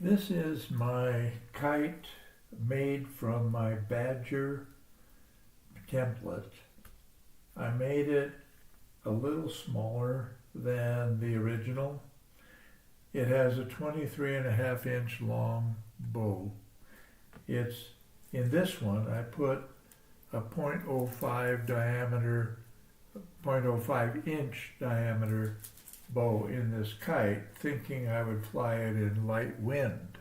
This is my kite made from my Badger template. I made it a little smaller than the original. It has a 23.5 inch long bow. In this one I put a 0.05 inch diameter bow in this kite, thinking I would fly it in light wind.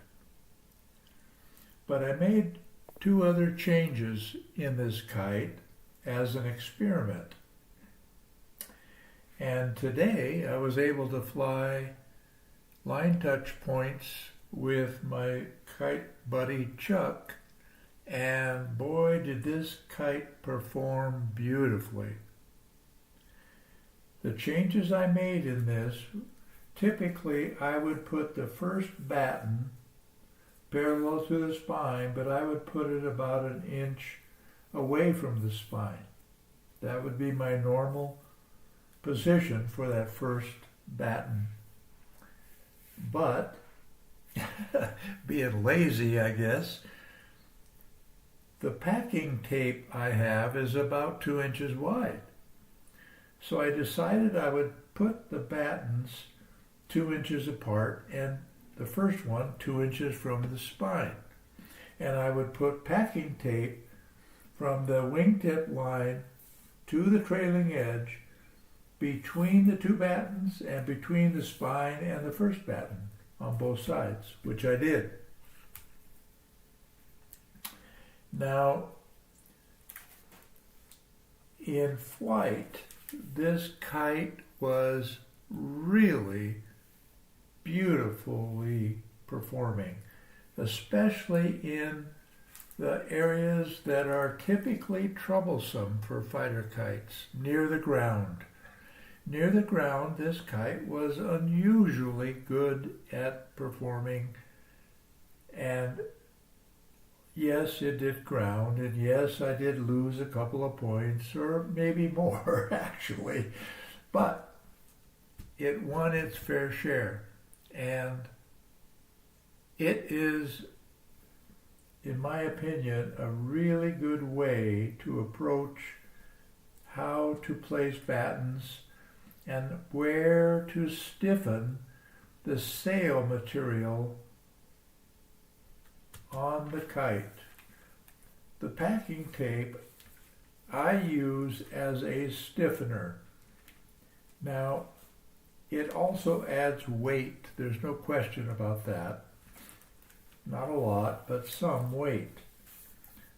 But I made two other changes in this kite as an experiment. And today I was able to fly line touch points with my kite buddy Chuck, and boy did this kite perform beautifully. The changes I made in this, typically I would put the first batten parallel to the spine, but I would put it about an inch away from the spine. That would be my normal position for that first batten. But, being lazy, I guess, the packing tape I have is about 2 inches wide. So I decided I would put the battens 2 inches apart and the first one 2 inches from the spine. And I would put packing tape from the wingtip line to the trailing edge between the two battens and between the spine and the first batten on both sides, which I did. Now, in flight, this kite was really beautifully performing, especially in the areas that are typically troublesome for fighter kites, near the ground. Near the ground, this kite was unusually good at performing, and yes, it did ground, and yes, I did lose a couple of points, or maybe more, actually, but it won its fair share, and it is, in my opinion, a really good way to approach how to place battens and where to stiffen the sail material on the kite. The packing tape I use as a stiffener. Now, it also adds weight. There's no question about that. Not a lot, but some weight.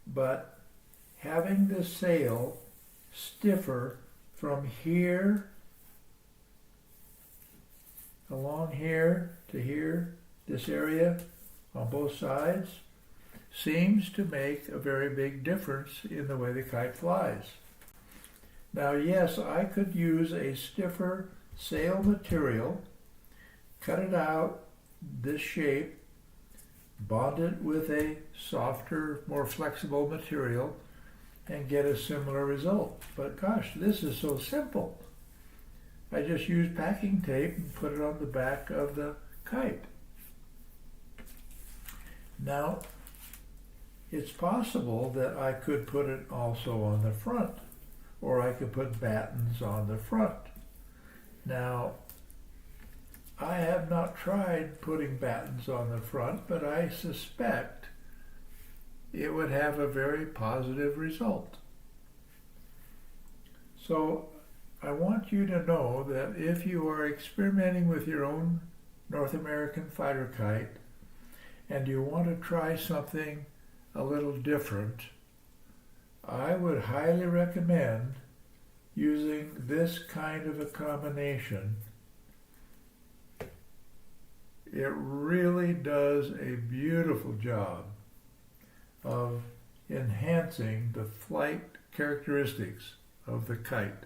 But having the sail stiffer from here, along here to here, this area, on both sides, seems to make a very big difference in the way the kite flies. Now, yes, I could use a stiffer sail material, cut it out this shape, bond it with a softer, more flexible material, and get a similar result. But gosh, this is so simple. I just use packing tape and put it on the back of the kite. Now, it's possible that I could put it also on the front, or I could put battens on the front. Now, I have not tried putting battens on the front, but I suspect it would have a very positive result. So I want you to know that if you are experimenting with your own North American fighter kite and you want to try something a little different, I would highly recommend using this kind of a combination. It really does a beautiful job of enhancing the flight characteristics of the kite.